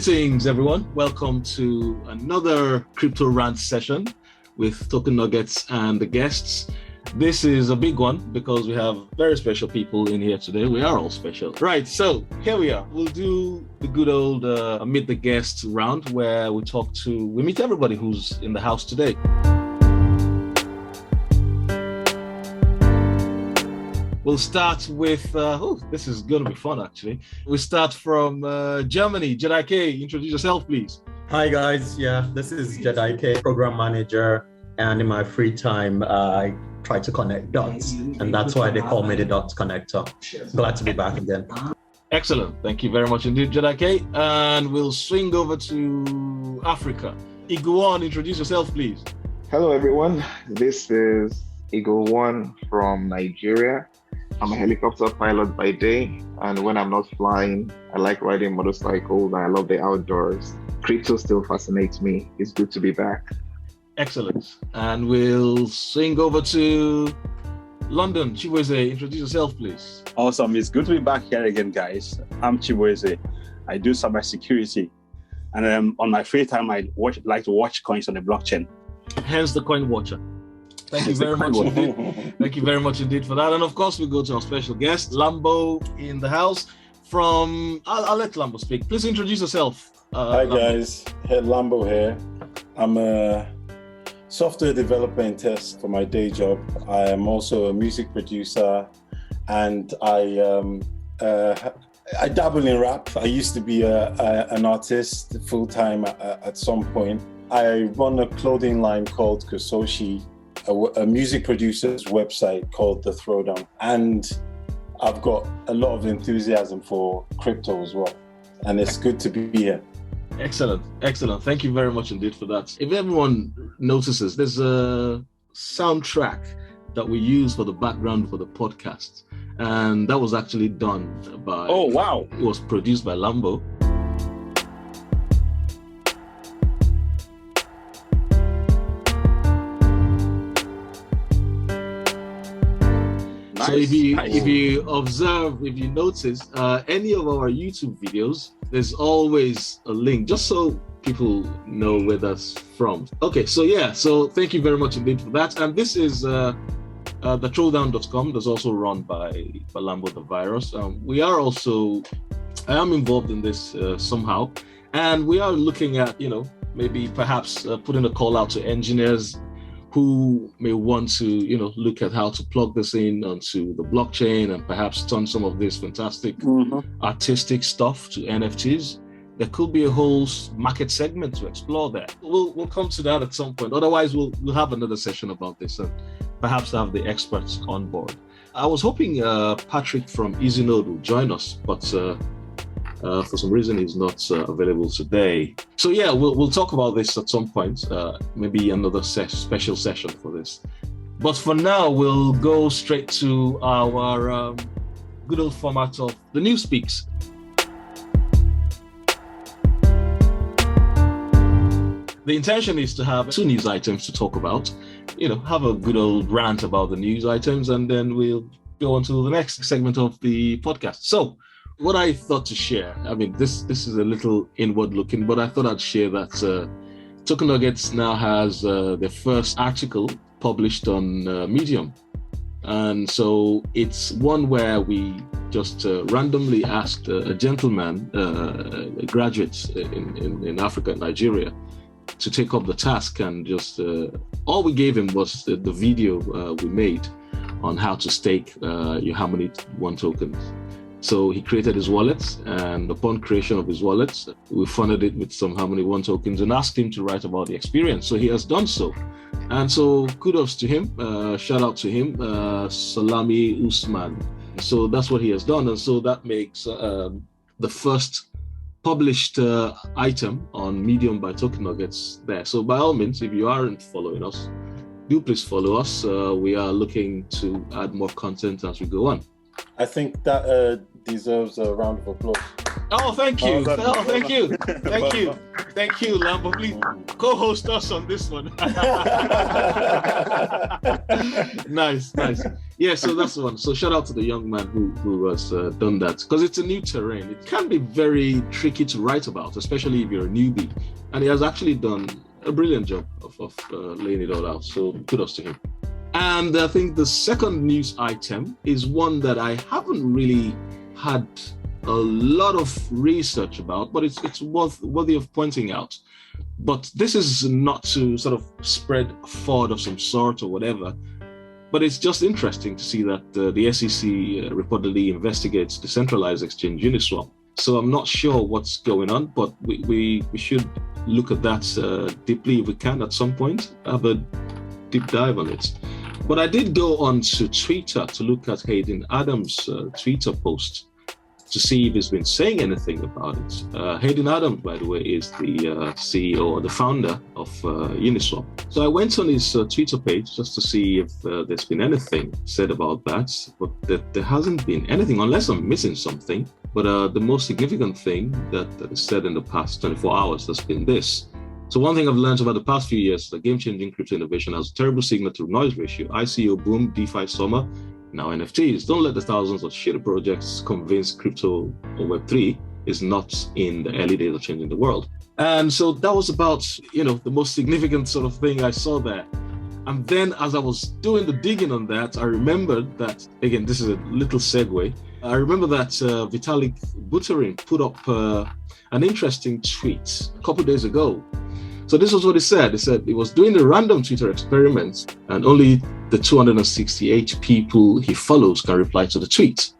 Greetings, everyone. Welcome to another crypto rant session with TokenNuggets and the guests. This is a big one because we have very special people in here today. We are all special. Right, so here we are. We'll do the good old Meet the Guests round where we meet everybody who's in the house today. We'll start with, this is going to be fun actually. We start from Germany. Jedi K, introduce yourself, please. Hi guys, this is Jedi K, program manager, and in my free time, I try to connect dots, and that's why they call me the dots connector. Glad to be back again. Excellent, thank you very much indeed, Jedi K. And we'll swing over to Africa. Iguan, introduce yourself, please. Hello everyone, this is Eagle One from Nigeria. I'm a helicopter pilot by day, and when I'm not flying, I like riding motorcycles and I love the outdoors. Crypto still fascinates me. It's good to be back. Excellent. And we'll swing over to London. Chiweze, introduce yourself, please. Awesome. It's good to be back here again, guys. I'm Chiweze. I do cybersecurity. And on my free time, I like to watch coins on the blockchain. Hence the coin watcher. Thank you very much indeed. Thank you very much indeed for that. And of course, we go to our special guest, Lambo in the house from, I'll let Lambo speak. Please introduce yourself. Hi Lambo. guys, Lambo here. I'm a software developer and test for my day job. I am also a music producer, and I dabble in rap. I used to be an artist full-time at some point. I run a clothing line called Kososhi, a music producer's website called The Throwdown, and I've got a lot of enthusiasm for crypto as well, and it's good to be here. Excellent. Thank you very much indeed for that. If everyone notices, there's a soundtrack that we use for the background for the podcast, and that was actually done by... Oh, wow. It was produced by Lambo. So if you observe, if you notice, any of our YouTube videos, there's always a link, just so people know where that's from. Okay, so thank you very much indeed for that. And this is the throwdown.com. That's also run by Lambo the Virus. I am involved in this somehow, and we are looking at, maybe perhaps putting a call out to engineers who may want to, look at how to plug this in onto the blockchain and perhaps turn some of this fantastic artistic stuff to NFTs. There could be a whole market segment to explore there. We'll come to that at some point. Otherwise, we'll have another session about this and perhaps have the experts on board. I was hoping Patrick from EasyNode will join us, but for some reason he's not available today. So we'll talk about this at some point, maybe another special session for this. But for now, we'll go straight to our good old format of the News Speaks. The intention is to have 2 news items to talk about, have a good old rant about the news items, and then we'll go on to the next segment of the podcast. So, what I thought to share, this is a little inward looking, but I thought I'd share that TokenNugget now has their first article published on Medium. And so it's one where we just randomly asked a gentleman, a graduate in Africa, Nigeria, to take up the task, and just all we gave him was the video we made on how to stake your Harmony 1 tokens. So he created his wallet, and upon creation of his wallet, we funded it with some Harmony 1 tokens and asked him to write about the experience. So he has done so. And so kudos to him, shout out to him, Salami Usman. So that's what he has done. And so that makes the first published item on Medium by TokenNuggets there. So by all means, if you aren't following us, do please follow us. We are looking to add more content as we go on. I think that deserves a round of applause. Oh, thank you. Oh, Oh, thank you. Thank you. Thank you, Lambo. Please co-host us on this one. Nice. Yeah, so that's the one. So shout out to the young man who has done that, because it's a new terrain. It can be very tricky to write about, especially if you're a newbie. And he has actually done a brilliant job of laying it all out. So kudos to him. And I think the second news item is one that I haven't really had a lot of research about, but it's worthy of pointing out. But this is not to sort of spread fraud of some sort or whatever, but it's just interesting to see that the SEC reportedly investigates decentralized exchange Uniswap. So I'm not sure what's going on, but we should look at that deeply if we can at some point, have a deep dive on it. But I did go on to Twitter to look at Hayden Adams' Twitter post to see if he's been saying anything about it. Hayden Adams, by the way, is the CEO or the founder of Uniswap. So I went on his Twitter page just to see if there's been anything said about that, but there hasn't been anything, unless I'm missing something. But the most significant thing that is said in the past 24 hours has been this. So one thing I've learned over the past few years is that game-changing crypto innovation has a terrible signal to noise ratio. ICO boom, DeFi summer, now NFTs. Don't let the thousands of shitty projects convince crypto or Web3 is not in the early days of changing the world. And so that was about, the most significant sort of thing I saw there. And then as I was doing the digging on that, I remembered that, again, this is a little segue. I remember that Vitalik Buterin put up an interesting tweet a couple of days ago. So this was what he said. He said he was doing a random Twitter experiment and only the 268 people he follows can reply to the tweet.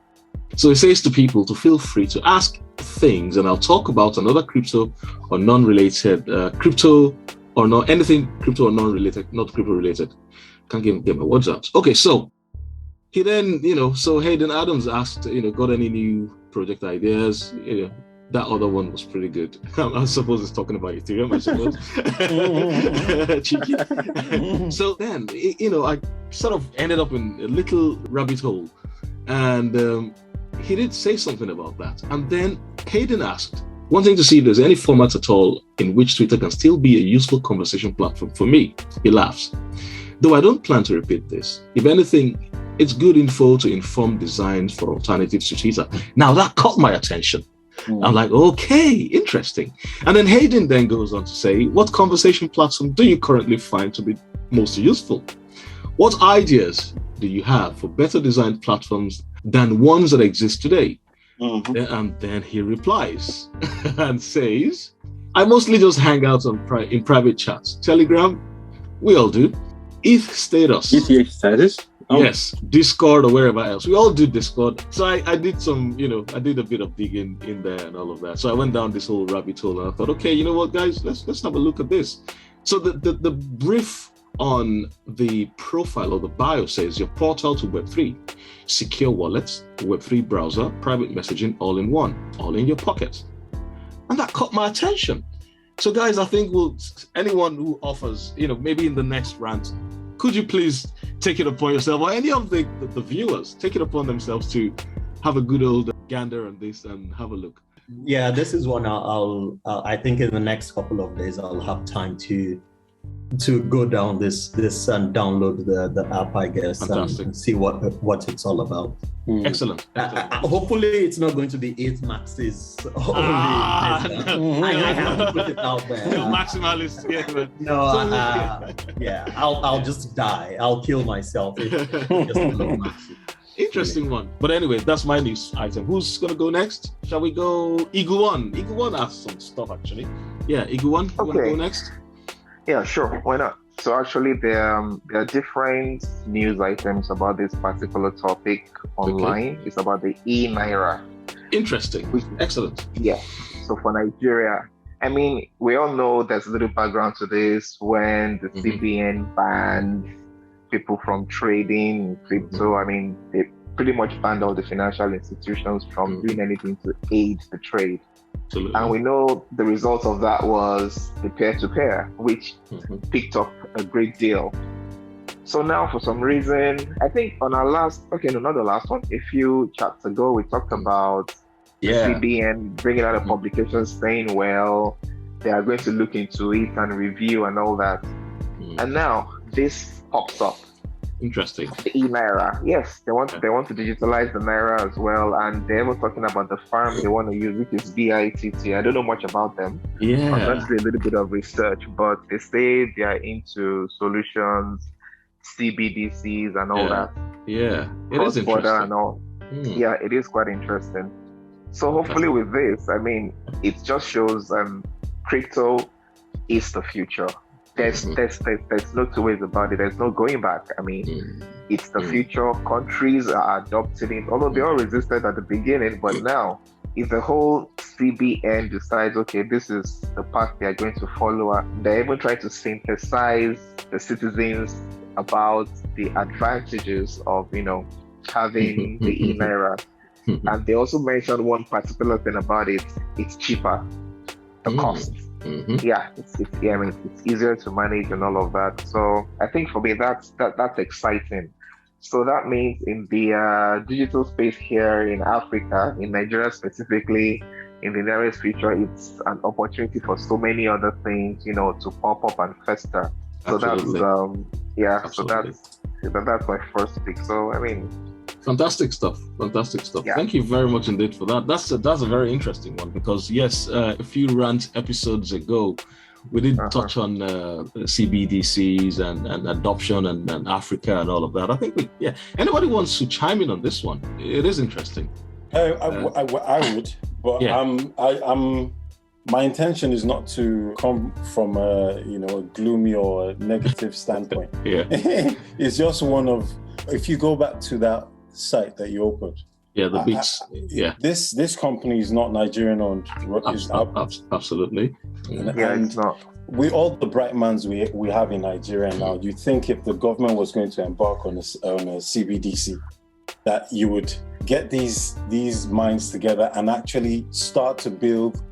So he says to people to feel free to ask things, and I'll talk about another crypto or non-related crypto or not anything crypto or non-related, not crypto related. Can't get my words out. Okay, so he then, so Hayden Adams asked, got any new project ideas? That other one was pretty good. I suppose it's talking about Ethereum, I suppose. Cheeky. So then, I sort of ended up in a little rabbit hole. And he did say something about that. And then Hayden asked, wanting to see if there's any format at all in which Twitter can still be a useful conversation platform for me. He laughs. Though I don't plan to repeat this. If anything, it's good info to inform designs for alternatives to Twitter. Now that caught my attention. I'm like, okay, interesting. And then Hayden then goes on to say, what conversation platform do you currently find to be most useful? What ideas do you have for better designed platforms than ones that exist today? And then he replies and says, I mostly just hang out in private chats. Telegram, we all do. EthStatus. EthStatus? Oh. Yes, Discord or wherever else. We all do Discord. So I did some, I did a bit of digging in there and all of that. So I went down this whole rabbit hole and I thought, okay, you know what, guys, let's have a look at this. So the brief on the profile or the bio says your portal to Web3, secure wallets, Web3 browser, private messaging, all in one, all in your pocket. And that caught my attention. So guys, I think anyone who offers, maybe in the next rant, could you please take it upon yourself, or any of the viewers, take it upon themselves to have a good old gander on this and have a look? Yeah, this is one I think in the next couple of days I'll have time to go down this and download the app, I guess, and see what it's all about. Excellent. Hopefully it's not going to be 8 maxes only. I have to put it out there. No maximalist. I'll just die. I'll kill myself if just a little maxes. Interesting one. But anyway, that's my news item. Who's going to go next? Shall we go Iguan? Iguan asked some stuff, actually. Yeah, Iguan, you want to go next? Yeah, sure. Why not? So actually, there are different news items about this particular topic online. Okay. It's about the eNaira. Interesting. Excellent. Yeah. So for Nigeria, I mean, we all know there's a little background to this when the CBN banned people from trading in crypto. I mean, they pretty much banned all the financial institutions from doing anything to aid the trade. Absolutely. And we know the result of that was the peer-to-peer, which picked up a great deal. So now, for some reason, I think on our not the last one, a few chats ago, we talked about CBN bringing out a publication saying, well, they are going to look into it and review and all that. And now this pops up. Interesting. The eNaira. Yes, they want to digitalize the Naira as well. And they're even talking about the farm they want to use, which is BITT. I don't know much about them. Yeah. I'm going to do a little bit of research, but they say they are into solutions, CBDCs and all that. Yeah. It is interesting. And all. Yeah, it is quite interesting. So hopefully with this, I mean, it just shows crypto is the future. There's no two ways about it. There's no going back. I mean, it's the future. Countries are adopting it, although they all resisted at the beginning. But now, if the whole CBN decides, okay, this is the path they are going to follow, they're even trying to synthesize the citizens about the advantages of, having the eNaira. And they also mentioned one particular thing about it. It's cheaper. The cost. Yeah, it's easier to manage and all of that. So I think for me that's exciting. So that means in the digital space here in Africa, in Nigeria specifically, in the nearest future, it's an opportunity for so many other things, to pop up and fester. So Absolutely. Absolutely. That's my first pick. So I mean, Fantastic stuff. Yeah. Thank you very much indeed for that. That's a very interesting one because yes, a few rant episodes ago, we did touch on CBDCs and adoption and Africa and all of that. I think anybody wants to chime in on this one? It is interesting. I would, but yeah. My intention is not to come from a gloomy or a negative standpoint. Yeah, it's just one of, if you go back to that site that you opened. Yeah, the beats. This company is not Nigerian owned. Absolutely. And it's not. With all the bright minds we have in Nigeria now, you think if the government was going to embark on a CBDC, that you would get these minds together and actually start to build,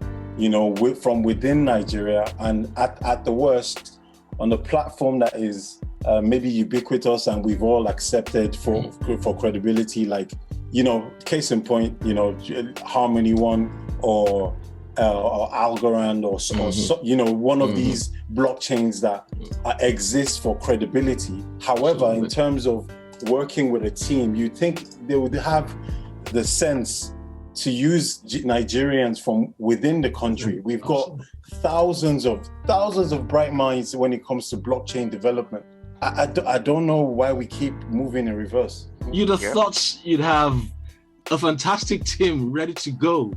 from within Nigeria, and at the worst, on a platform that is maybe ubiquitous and we've all accepted for credibility, like, case in point, Harmony One or Algorand or one of these blockchains that exist for credibility. However, in terms of working with a team, you think they would have the sense to use Nigerians from within the country. We've got thousands of bright minds when it comes to blockchain development. I don't know why we keep moving in reverse. You'd have thought you'd have a fantastic team ready to go,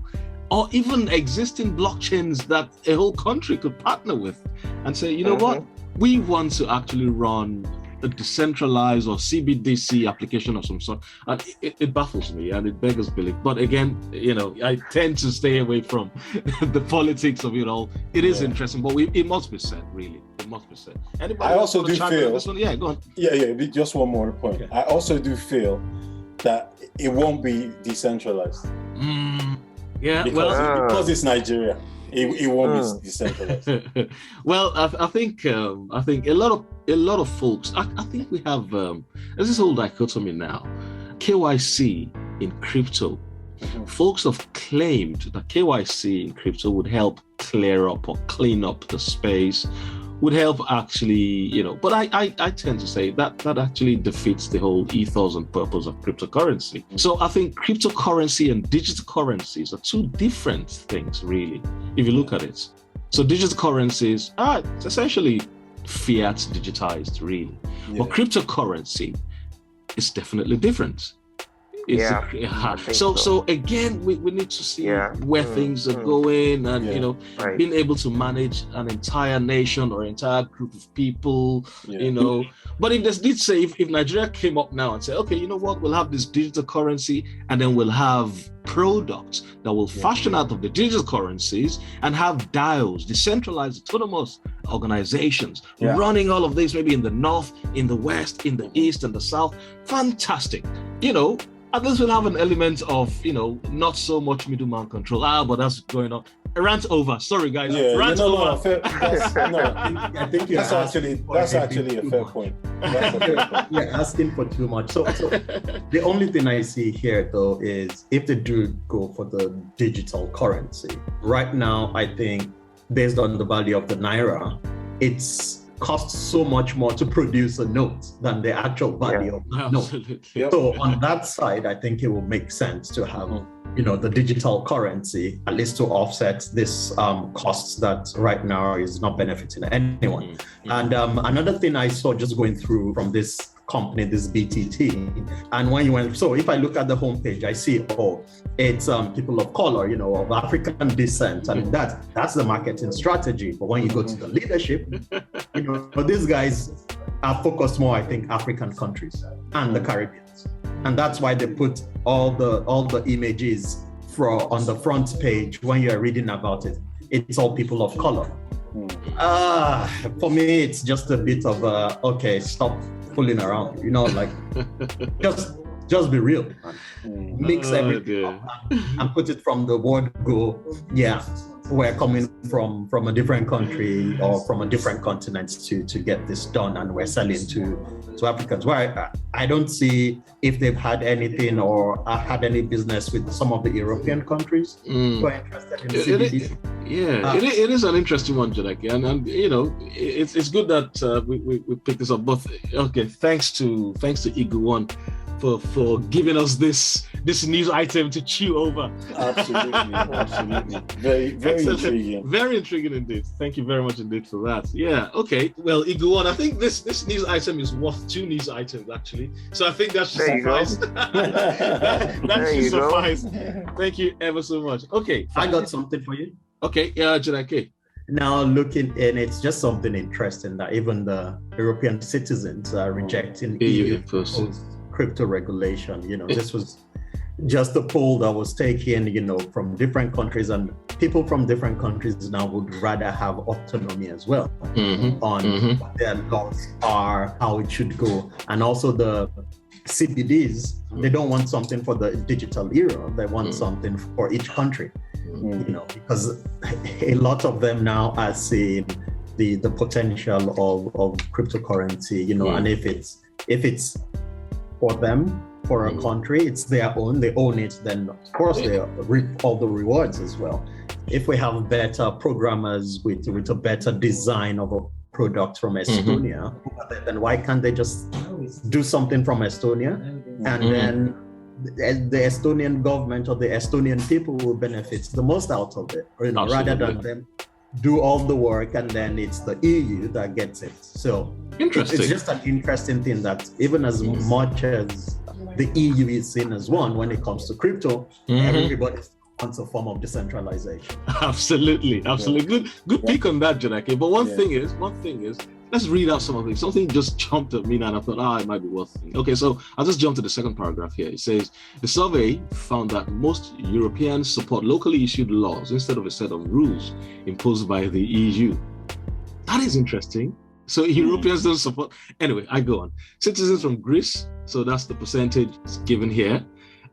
or even existing blockchains that a whole country could partner with and say, what, we want to actually run a decentralized or CBDC application of some sort. And it baffles me and it beggars belief. But again, I tend to stay away from the politics of it all. It is interesting, but it must be said, really. It must be said. Anybody I also do feel this one? Yeah, go on. Yeah. Just one more point. Okay. I also do feel that it won't be decentralized. Because it's Nigeria. It won't be decentralized. Well, I think a lot of folks. I think we have there's this whole dichotomy now. KYC in crypto. Folks have claimed that KYC in crypto would help clear up or clean up the space, would help actually, but I tend to say that actually defeats the whole ethos and purpose of cryptocurrency. So I think cryptocurrency and digital currencies are two different things, really, if you look at it. So digital currencies are essentially fiat digitized, really. Yeah. But cryptocurrency is definitely different. So again, we need to see where things are going, and being able to manage an entire nation or entire group of people, But if they did say, if Nigeria came up now and say, okay, you know what, we'll have this digital currency, and then we'll have products that will fashion out of the digital currencies and have DAOs, decentralized autonomous organizations, running all of this, maybe in the north, in the west, in the east, and the south. Fantastic, At least we'll have an element of, not so much middleman control. But that's going on. Rant over. Sorry, guys. Yeah, Rant over. I think that's actually a fair point. You're asking for too much. So the only thing I see here, though, is if they do go for the digital currency, right now, I think based on the value of the Naira, it's costs so much more to produce a note than the actual value of the note. Yep. So on that side, I think it will make sense to have the digital currency, at least to offset this costs that right now is not benefiting anyone. And another thing I saw just going through from this company, this BTT, and when you went, so if I look at the homepage, I see, it's people of color, of African descent, and that's the marketing strategy. But when you go to the leadership, but these guys are focused more, I think, African countries and the Caribbean. And that's why they put all the images on the front page when you're reading about it. It's all people of color. For me, it's just a bit of okay, stop fooling around. Just be real. Mix everything up and put it from the word go. Yeah, we're coming from a different country or from a different continent to get this done, and we're selling to Africans. Where I don't see if they've had anything or had any business with some of the European countries who are interested in CBDC. It is an interesting one, Jadaki, and it's good that we picked this up. But okay, thanks to Eagle One for giving us this news item to chew over. Absolutely. Very intriguing. Very intriguing indeed. Thank you very much indeed for that. Yeah, okay. Well, Eagle One, I think this news item is worth 2 news items actually. So I think that should suffice. that should suffice. Thank you ever so much. Okay. I got something for you. Okay, Jadaki. Now looking, and it's just something interesting that even the European citizens are rejecting EU crypto regulation. This was just a poll that was taken, from different countries, and people from different countries now would rather have autonomy as well on what their laws are, how it should go, and also the CBDs. They don't want something for the digital era. They want something for each country. Because a lot of them now are seeing the potential of cryptocurrency, and if it's for them, for a country, it's their own, they own it, then of course they reap all the rewards as well. If we have better programmers with a better design of a product from Estonia, then why can't they just do something from Estonia, and then the Estonian government or the Estonian people will benefit the most out of it, rather than them do all the work and then it's the EU that gets it. So interesting. It's just an interesting thing that even as much as the EU is seen as one when it comes to crypto, everybody wants a form of decentralization. Absolutely. Good pick on that, Jadaki. But one thing is, let's read out some of these. Something just jumped at me and I thought, it might be worth it. Okay, so I'll just jump to the second paragraph here. It says, the survey found that most Europeans support locally issued laws instead of a set of rules imposed by the EU. That is interesting. So Europeans don't support. Anyway, I go on. Citizens from Greece, so that's the percentage given here,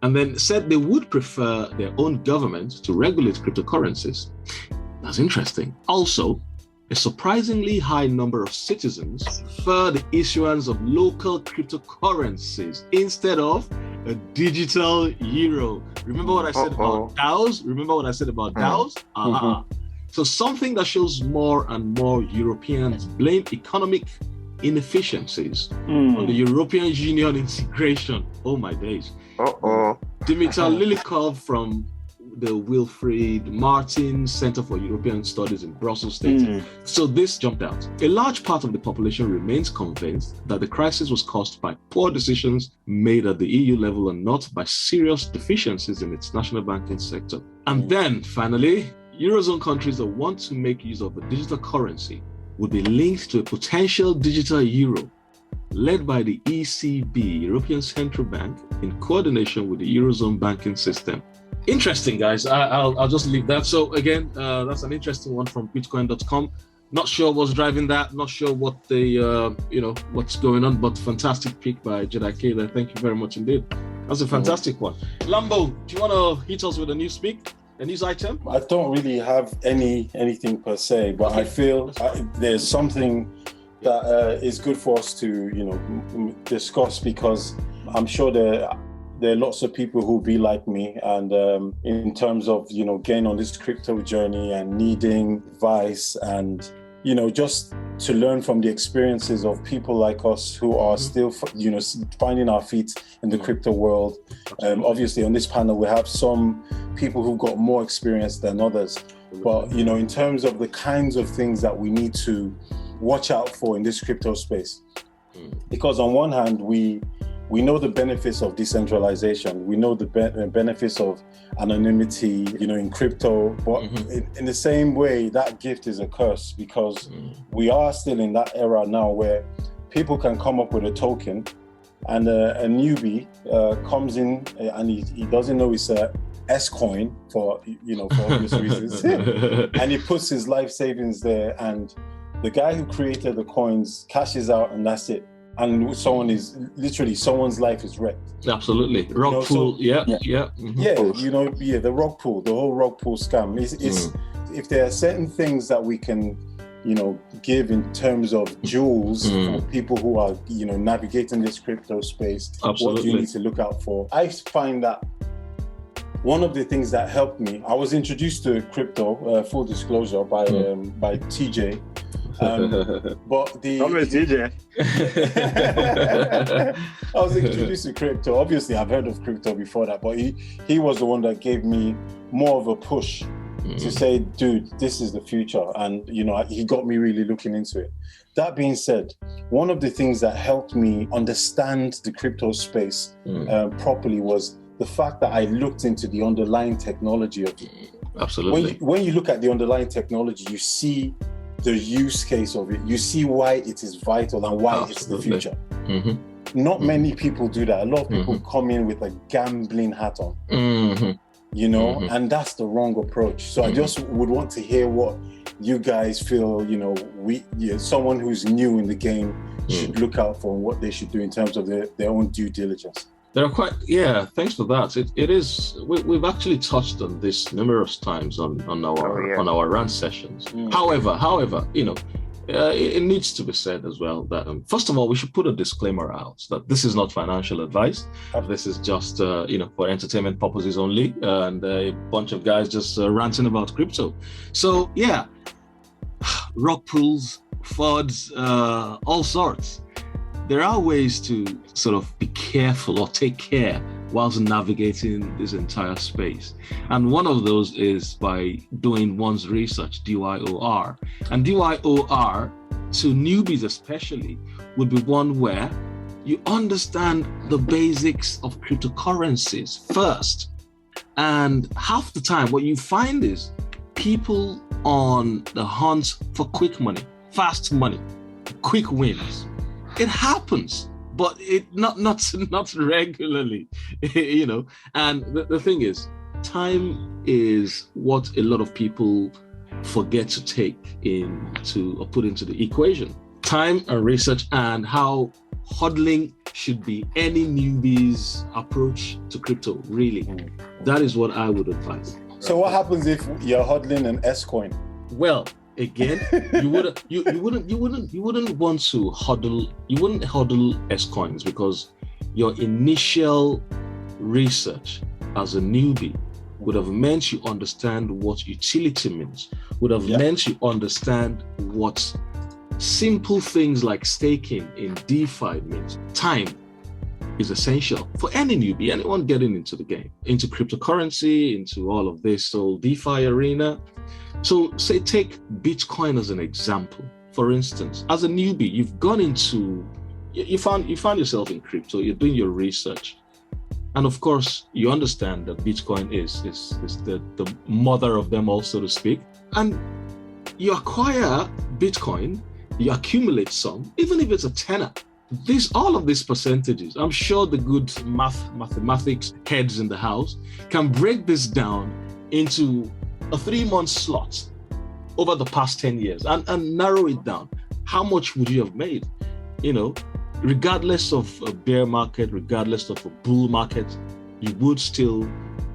and then said they would prefer their own government to regulate cryptocurrencies. That's interesting. Also, a surprisingly high number of citizens prefer the issuance of local cryptocurrencies instead of a digital euro. Remember what I said about DAOs? So something that shows more and more Europeans blame economic inefficiencies on the European Union integration. Oh my days. Dimitar Lilikov from the Wilfried Martin Center for European Studies in Brussels stated. So this jumped out. A large part of the population remains convinced that the crisis was caused by poor decisions made at the EU level and not by serious deficiencies in its national banking sector. And then finally, Eurozone countries that want to make use of a digital currency would be linked to a potential digital euro led by the ECB, European Central Bank, in coordination with the Eurozone banking system. Interesting, guys. I'll just leave that. So again, that's an interesting one from bitcoin.com. Not sure what's driving that. Not sure what what's going on, but fantastic pick by Jedi there. Thank you very much indeed. That's a fantastic one. Lambo, do you want to hit us with a new speak? A news item? I don't really have anything per se, but I feel there's something that is good for us to discuss, because I'm sure there are lots of people who be like me, and in terms of getting on this crypto journey and needing advice and just to learn from the experiences of people like us who are still finding our feet in the crypto world. Obviously on this panel we have some people who've got more experience than others, but in terms of the kinds of things that we need to watch out for in this crypto space, because on one hand we know the benefits of decentralization, we know the benefits of anonymity, in crypto, but in the same way, that gift is a curse, because we are still in that era now where people can come up with a token, and a newbie comes in and he doesn't know it's a S coin for obvious reasons, and he puts his life savings there, and the guy who created the coins cashes out, and that's it. And someone's life is wrecked. Absolutely. Rug pool, the rug pool, the whole rug pool scam. It's if there are certain things that we can, give in terms of jewels for people who are, navigating this crypto space. Absolutely. What do you need to look out for? I find that one of the things that helped me, I was introduced to crypto, full disclosure, by TJ. But TJ. I was introduced to crypto. Obviously, I've heard of crypto before that, but he was the one that gave me more of a push to say, dude, this is the future. And, he got me really looking into it. That being said, one of the things that helped me understand the crypto space properly was the fact that I looked into the underlying technology of it. Absolutely. When you look at the underlying technology, you see the use case of it. You see why it is vital and why it's the future. Not many people do that. A lot of people come in with a gambling hat on, and that's the wrong approach. So I just would want to hear what you guys feel, someone who's new in the game should look out for, and what they should do in terms of their own due diligence. There are thanks for that. It is, we've actually touched on this numerous times on our rant sessions. However, it needs to be said as well that first of all, we should put a disclaimer out that this is not financial advice. This is just for entertainment purposes only, and a bunch of guys just ranting about crypto. So rug pools, FUDs, all sorts. There are ways to sort of be careful or take care whilst navigating this entire space. And one of those is by doing one's research, DYOR. And DYOR, to newbies especially, would be one where you understand the basics of cryptocurrencies first. And half the time, what you find is people on the hunt for quick money, fast money, quick wins. It happens, but it not regularly, And the thing is, time is what a lot of people forget to take into or put into the equation. Time and research, and how hodling should be any newbie's approach to crypto. Really, that is what I would advise. So what happens if you're hodling an S coin? Well, again, you wouldn't want to hodl. You wouldn't hodl S coins, because your initial research as a newbie would have meant you understand what utility means. Would have meant you understand what simple things like staking in DeFi means. Time is essential for any newbie, anyone getting into the game, into cryptocurrency, into all of this whole DeFi arena. So say take Bitcoin as an example. For instance, as a newbie, you've gone into, you found yourself in crypto, you're doing your research. And of course, you understand that Bitcoin is the mother of them all, so to speak. And you acquire Bitcoin, you accumulate some, even if it's a tenner. All of these percentages, I'm sure the good mathematics heads in the house can break this down into a 3-month slot over the past 10 years and narrow it down. How much would you have made? Regardless of a bear market, regardless of a bull market, you would still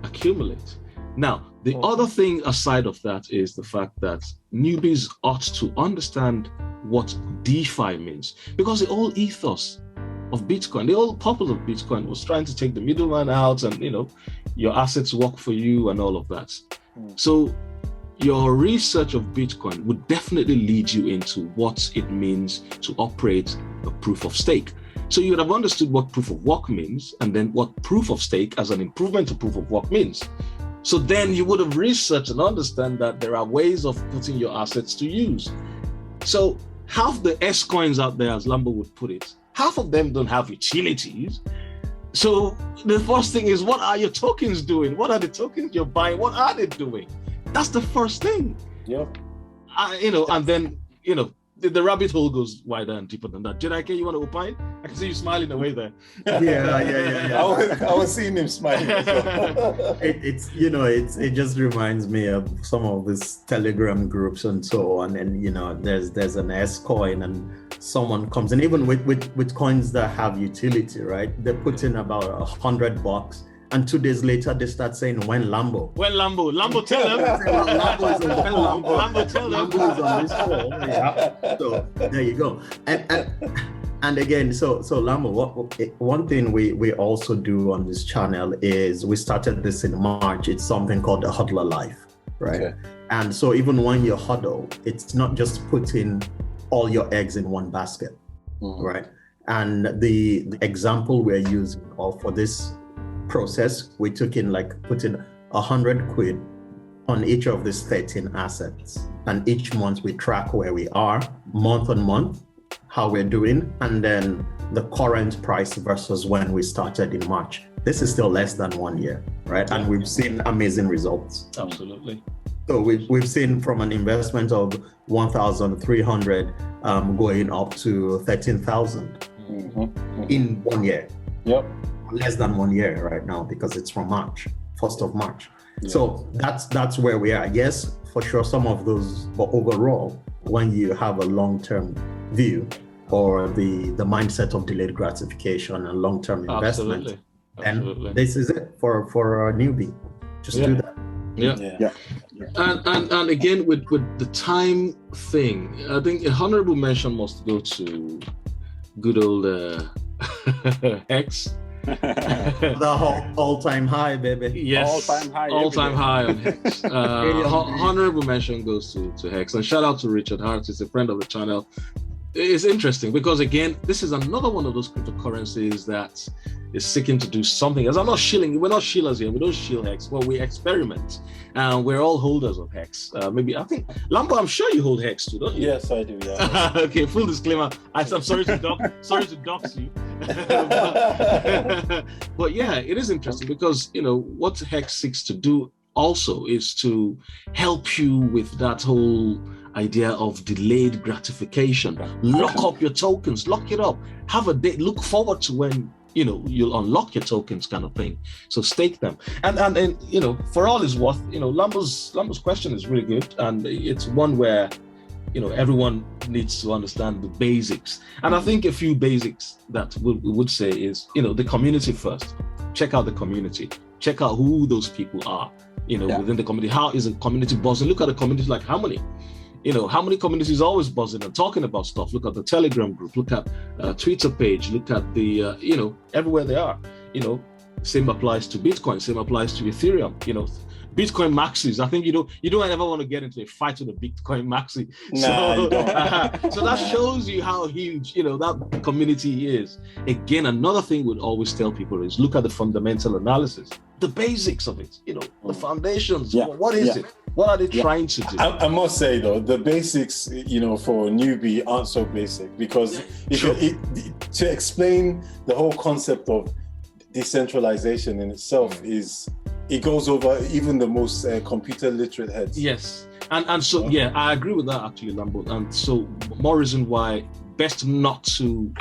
accumulate. Now, The other thing aside of that is the fact that newbies ought to understand what DeFi means, because the whole ethos of Bitcoin, the whole purpose of Bitcoin was trying to take the middleman out and, your assets work for you and all of that. So your research of Bitcoin would definitely lead you into what it means to operate a proof of stake. So you would have understood what proof of work means, and then what proof of stake as an improvement to proof of work means. So then you would have researched and understand that there are ways of putting your assets to use. So half the S coins out there, as Lambo would put it, half of them don't have utilities. So the first thing is, what are your tokens doing? What are the tokens you're buying? What are they doing? That's the first thing. Yep. And then, the rabbit hole goes wider and deeper than that. JK, you want to opine? I can see you smiling away there. Yeah. I was seeing him smiling as well. It just reminds me of some of these Telegram groups and so on. And there's an S coin, and someone comes, and even with coins that have utility, right? They put in about $100. And 2 days later, they start saying, when Lambo? When Lambo? Lambo, tell them. Lambo is on the phone. Lambo, tell them. Lambo is on this phone. Yeah. So there you go. And again, so Lambo, one thing we also do on this channel is, we started this in March. It's something called the hodler life, right? Okay. And so even when you hodl, it's not just putting all your eggs in one basket, right? And the example we're using for this process, we took in putting 100 quid on each of these 13 assets, and each month we track where we are month on month, how we're doing, and then the current price versus when we started in March. This is still less than 1 year, right? And we've seen amazing results. Absolutely. So we've seen from an investment of 1,300 going up to 13,000 in 1 year. Yep. Less than 1 year right now, because it's from March, 1st of March. Yeah. So that's where we are. Yes, for sure, some of those, but overall, when you have a long-term view, or the mindset of delayed gratification and long-term investment, and this is it for a newbie. Just do that. Yeah. And again, with the time thing, I think a honorable mention must go to good old Hex. The all-time high, baby. Yes, all-time high on Hex. Honorable mention goes to Hex, and shout out to Richard Hart. He's a friend of the channel. It's interesting because, again, this is another one of those cryptocurrencies that is seeking to do something. As I'm not shilling, we're not shillers here. We don't shill Hex, but we experiment, and we're all holders of Hex. Maybe I think Lambo, I'm sure you hold Hex too, don't you? Yes, I do. Yeah. Okay, full disclaimer. I'm sorry to dox you. But yeah, it is interesting because what Hex seeks to do also is to help you with that whole idea of delayed gratification. Lock up your tokens, lock it up, have a date, look forward to when you'll unlock your tokens, kind of thing. So stake them, and for all is worth, Lambo's question is really good, and it's one where everyone needs to understand the basics. And I think a few basics that we would say is the community first. Check out the community, check out who those people are within the community. How is the community buzzing? Look at the community like Harmony. How many communities are always buzzing and talking about stuff? Look at the Telegram group, look at Twitter page, look at the, everywhere they are. Same applies to Bitcoin, same applies to Ethereum. Bitcoin maxis. I think you don't ever want to get into a fight with a Bitcoin maxi. So that shows you how huge that community is. Again, another thing we'd always tell people is look at the fundamental analysis, the basics of it. The foundations. Yeah. What is it? What are they trying to do? I must say though, the basics, for a newbie aren't so basic, because to explain the whole concept of decentralization in itself it goes over even the most computer literate heads. Yes, and so I agree with that actually, Lambo. And so more reason why best not to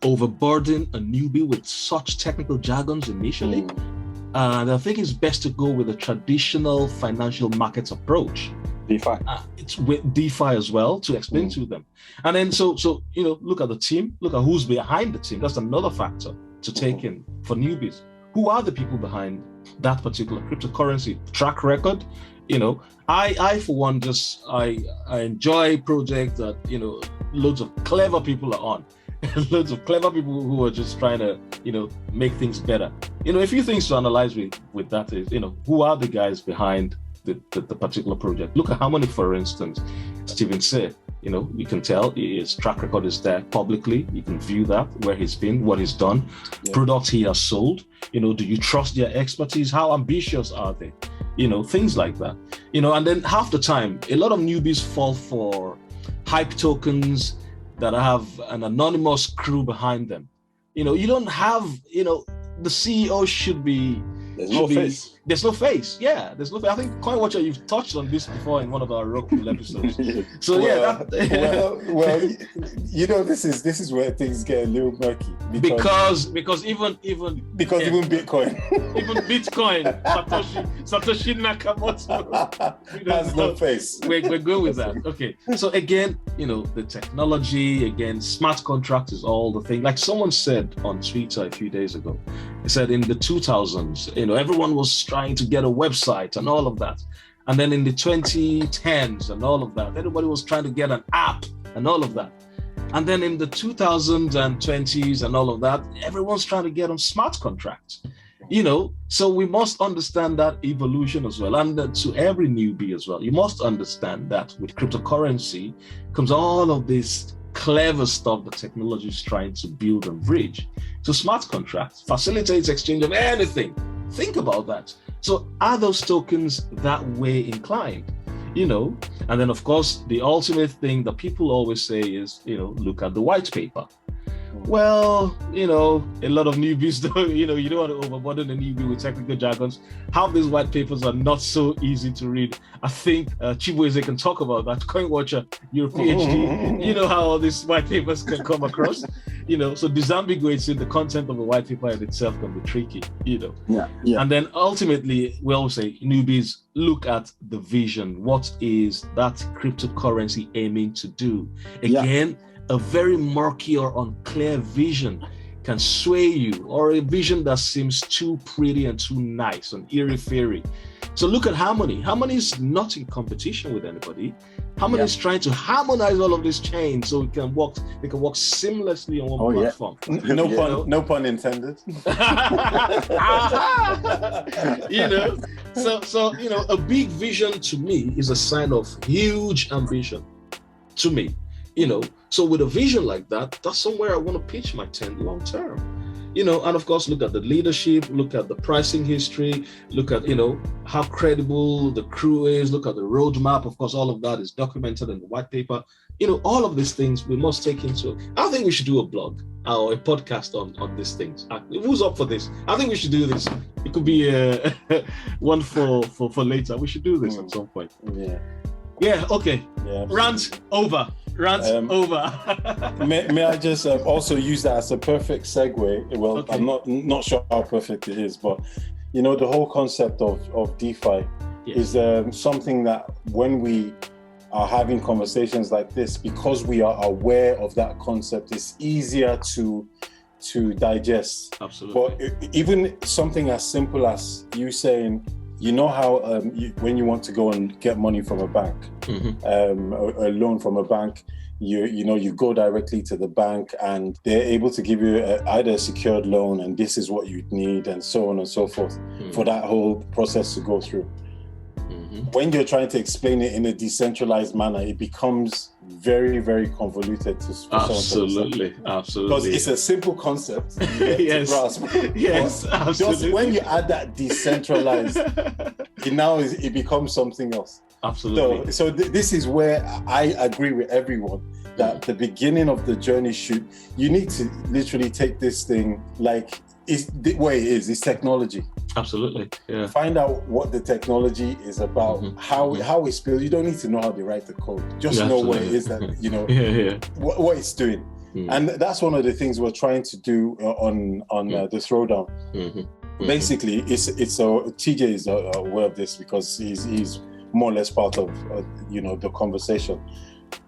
overburden a newbie with such technical jargons initially. And I think it's best to go with a traditional financial markets approach. DeFi. It's with DeFi as well to explain to them. And then so look at the team, look at who's behind the team. That's another factor to take in for newbies. Who are the people behind that particular cryptocurrency track record. I for one I enjoy projects that loads of clever people are on. Loads of clever people who are just trying to make things better. A few things to analyze with that is who are the guys behind the particular project. Look at how many, for instance, Steven said. You can tell his track record is there publicly. You can view that, where he's been, what he's done, products he has sold. Do you trust their expertise? How ambitious are they? Things like that. And then half the time, a lot of newbies fall for hype tokens that have an anonymous crew behind them. You don't have, the CEO should be. There's no face. There's no face. Yeah, there's no face. I think CoinWatcher, you've touched on this before in one of our rock pool episodes. So this is where things get a little murky because even Bitcoin, Satoshi Nakamoto has no face. We're good with that. Okay. So again, the technology, again, smart contracts is all the thing. Like someone said on Twitter a few days ago, he said in the 2000s, everyone was trying to get a website and all of that. And then in the 2010s and all of that, everybody was trying to get an app and all of that. And then in the 2020s and all of that, everyone's trying to get on smart contracts. So we must understand that evolution as well. And to every newbie as well, you must understand that with cryptocurrency comes all of this clever stuff that technology is trying to build and bridge. So smart contracts facilitates exchange of anything. Think about that. So are those tokens that way inclined? And then of course, the ultimate thing that people always say is, look at the white paper. Well, a lot of newbies, you don't want to overburden a newbie with technical jargons. Half these white papers are not so easy to read. I think Chibueze can talk about that. CoinWatcher, you're a PhD. You know how all these white papers can come across. So disambiguating the content of a white paper in itself can be tricky. Yeah. And then ultimately, we always say, newbies, look at the vision. What is that cryptocurrency aiming to do? Again, a very murky or unclear vision can sway you, or a vision that seems too pretty and too nice and airy-fairy. So look at Harmony. Harmony is not in competition with anybody. Harmony is trying to harmonize all of these chains so they can work seamlessly on one platform. No pun intended. So a big vision to me is a sign of huge ambition to me. So with a vision like that, that's somewhere I want to pitch my tent long term. And of course, look at the leadership, look at the pricing history, look at, how credible the crew is, look at the roadmap. Of course, all of that is documented in the white paper. All of these things we must take into. I think we should do a blog or a podcast on these things. Who's up for this? I think we should do this. It could be one for later. We should do this at some point. Yeah. Okay. Yeah, rant over. May I just also use that as a perfect segue? Well, okay. I'm not sure how perfect it is, but the whole concept of DeFi is something that when we are having conversations like this, because we are aware of that concept, it's easier to digest. Absolutely. But even something as simple as you saying, how when you want to go and get money from a bank, a loan from a bank, you go directly to the bank and they're able to give you either a secured loan, and this is what you need, and so on and so forth, for that whole process to go through. When you're trying to explain it in a decentralized manner, it becomes very, very convoluted to absolutely. Because it's a simple concept yes. to grasp. Yes, absolutely. Just when you add that decentralized, it becomes something else. Absolutely. So this is where I agree with everyone that the beginning of the journey you need to literally take this thing like it's the way it is. It's technology. Absolutely. Yeah. Find out what the technology is about, how it's built. You don't need to know how they write the code. Just know what it is that what it's doing. And that's one of the things we're trying to do on the throwdown. Basically, it's TJ is aware of this because he's more or less part of the conversation.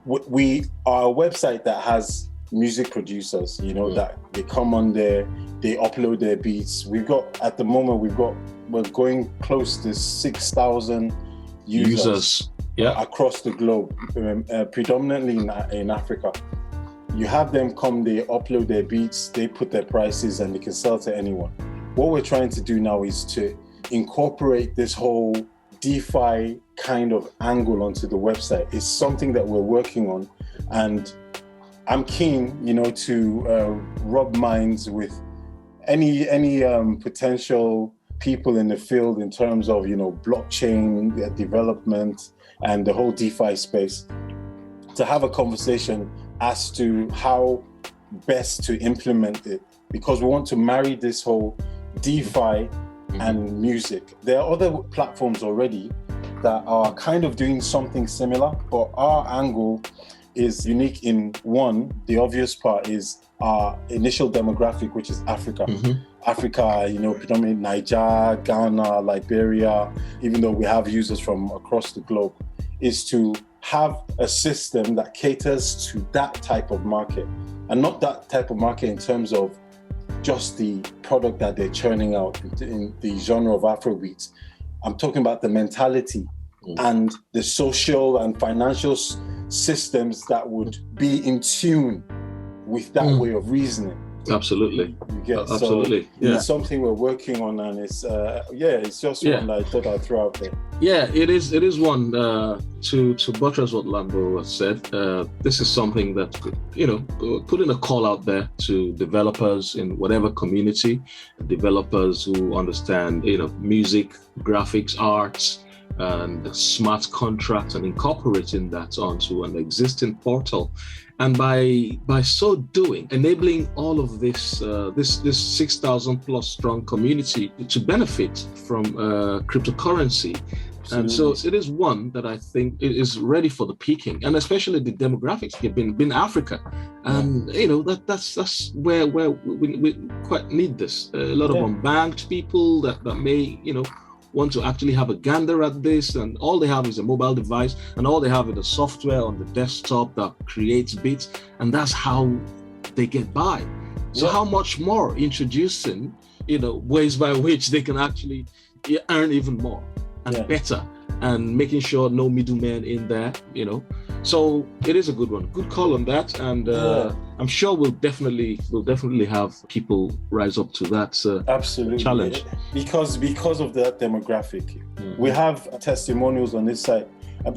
We are a website that has music producers, that they come on there, they upload their beats. At the moment we've got we're going close to 6,000 users. Across the globe, predominantly in Africa. You have them come, they upload their beats, they put their prices, and they can sell to anyone. What we're trying to do now is to incorporate this whole DeFi kind of angle onto the website. It's something that we're working on, and I'm keen, to rub minds with any potential people in the field in terms of, blockchain development and the whole DeFi space, to have a conversation as to how best to implement it, because we want to marry this whole DeFi and music. There are other platforms already that are kind of doing something similar, but our angle is unique in one. The obvious part is our initial demographic, which is Africa. Africa, predominantly Niger, Ghana, Liberia, even though we have users from across the globe, is to have a system that caters to that type of market, and not that type of market in terms of just the product that they're churning out in the genre of Afrobeats. I'm talking about the mentality and the social and financial systems that would be in tune with that way of reasoning. Absolutely. You get absolutely. So it's something we're working on, and it's just one that I thought I'd throw out there. Yeah, it is one to buttress what Lambo has said. This is something that putting a call out there to developers in whatever community, developers who understand music, graphics, arts, and smart contracts, and incorporating that onto an existing portal. And by so doing, enabling all of this 6,000 plus strong community to benefit from cryptocurrency. Absolutely. And so it is one that I think is ready for the peaking, and especially the demographics have been Africa, and that's where we quite need this. A lot of unbanked people that may want to actually have a gander at this, and all they have is a mobile device, and all they have is a software on the desktop that creates bits, and that's how they get by. So how much more introducing ways by which they can actually earn even more and better, and making sure no middlemen in there, So it is a good one. Good call on that, and I'm sure we'll definitely have people rise up to that absolutely challenge. Because of that demographic. We have testimonials on this site.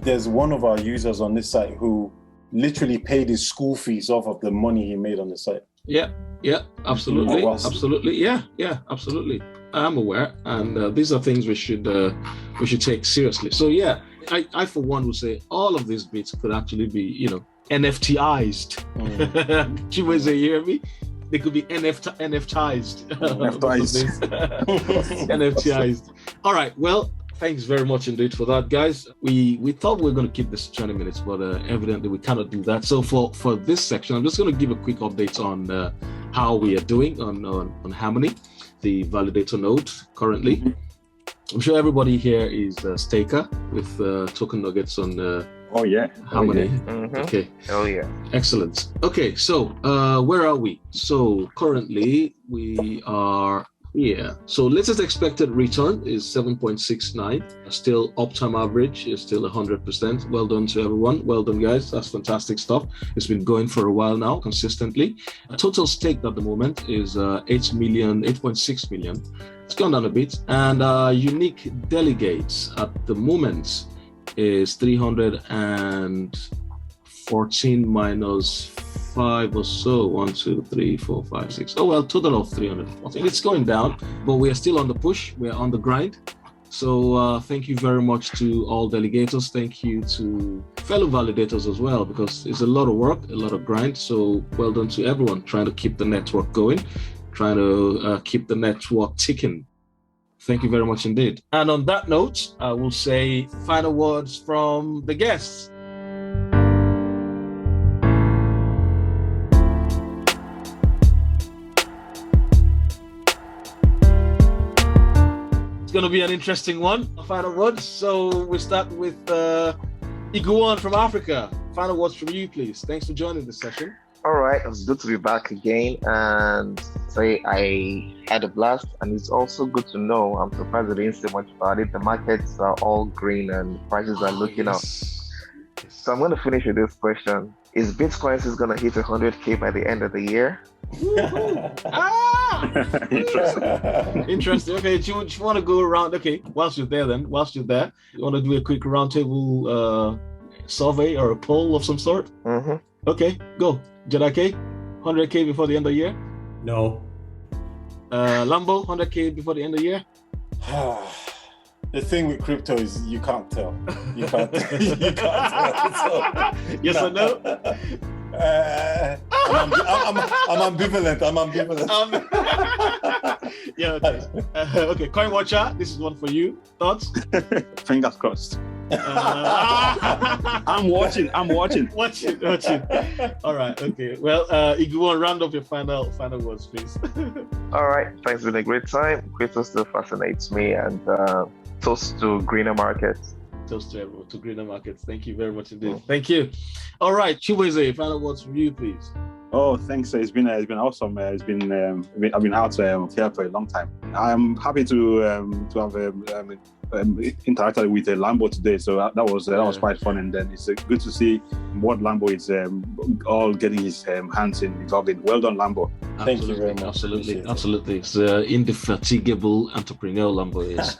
There's one of our users on this site who literally paid his school fees off of the money he made on the site. Yeah, absolutely, absolutely, absolutely. I'm aware, and these are things we should take seriously. So I for one would say all of these bits could actually be NFTized. Chibueze, you hear me? They could be NFTized. NFTized. All right. Well, thanks very much indeed for that, guys. We thought we were going to keep this 20 minutes, but evidently we cannot do that. So for this section, I'm just going to give a quick update on how we are doing on Harmony, the validator node currently. I'm sure everybody here is a staker with TokenNuggets on Harmony. Okay. Oh yeah. Excellent. Okay, so where are we? So currently we are here. So latest expected return is 7.69. Still uptime average is still 100%. Well done to everyone. Well done, guys. That's fantastic stuff. It's been going for a while now, consistently. Total stake at the moment is 8.6 million. It's gone down a bit. And unique delegates at the moment is 314 minus 5 or so. 1, 2, 3, 4, 5, 6. Oh, well, total of 314. It's going down, but we are still on the push. We are on the grind. So thank you very much to all delegators. Thank you to fellow validators as well, because it's a lot of work, a lot of grind. So well done to everyone trying to keep the network going, trying to keep the network ticking. Thank you very much indeed. And on that note, I will say final words from the guests. It's going to be an interesting one. Final words. So we start with Iguan from Africa. Final words from you, please. Thanks for joining this session. All right, it's good to be back again and say I had a blast. And it's also good to know, I'm surprised I didn't say much about it. The markets are all green and prices are looking up. So I'm going to finish with this question. Is Bitcoin going to hit 100K by the end of the year? Interesting. Okay, do you want to go around? Okay, whilst you're there, you want to do a quick roundtable survey or a poll of some sort? Mm-hmm. Okay, go. JK, 100K before the end of the year? No. Lambo, 100K before the end of the year? The thing with crypto is you can't tell. You can't tell. So, yes or no? I'm ambivalent. Yeah. Okay. Coin Watcher, this is one for you. Thoughts? Fingers crossed. I'm watching. Watching. All right. Okay. Well, if you want to round up your final words, please. All right. Thanks. It's been a great time. Crypto still fascinates me, and toast to greener markets. Toast to everyone, to greener markets. Thank you very much indeed. Thank you. All right, Chibueze, final words from you, please. Oh, thanks. It's been awesome. I've been out here for a long time. I'm happy to have interacted with Lambo today, so that was quite fun. And then it's good to see what Lambo is all getting his hands involved in. Well done, Lambo. Thank you very much. Absolutely. It's indefatigable entrepreneur Lambo is.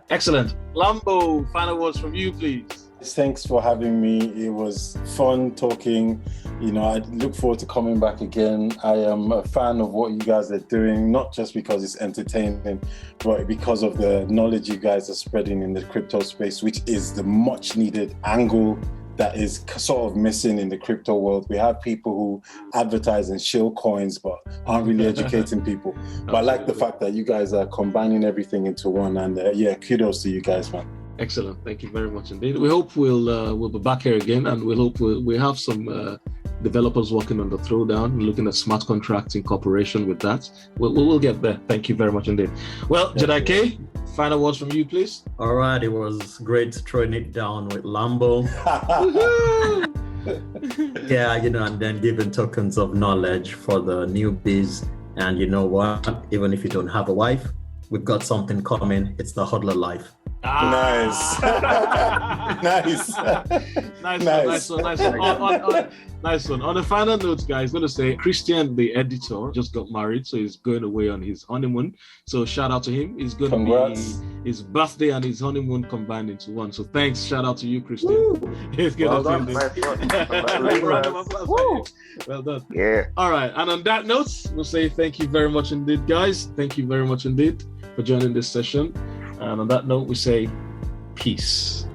Excellent. Lambo, final words from you, please. Thanks for having me. It was fun talking. I look forward to coming back again. I am a fan of what you guys are doing, not just because it's entertaining, but because of the knowledge you guys are spreading in the crypto space, which is the much needed angle that is sort of missing in the crypto world. We have people who advertise and shill coins, but aren't really educating people. But I like the fact that you guys are combining everything into one. And kudos to you guys, man. Excellent. Thank you very much indeed. We hope we'll be back here again, and we hope we have some developers working on the throwdown. We're looking at smart contracts in cooperation with that. We'll get there. Thank you very much indeed. Well, JK, final words from you, please. All right. It was great throwing it down with Lambo. Yeah, and then giving tokens of knowledge for the newbies. And you know what? Even if you don't have a wife, we've got something coming. It's the hodler life. Nice. Nice one. On a final note, guys, I'm going to say Christian, the editor, just got married, so he's going away on his honeymoon. So shout out to him. It's going to be his birthday and his honeymoon combined into one. So thanks. Shout out to you, Christian. Well done. Well done. Yeah. All right. And on that note, we'll say thank you very much indeed, guys. Thank you very much indeed for joining this session. And on that note, we say peace.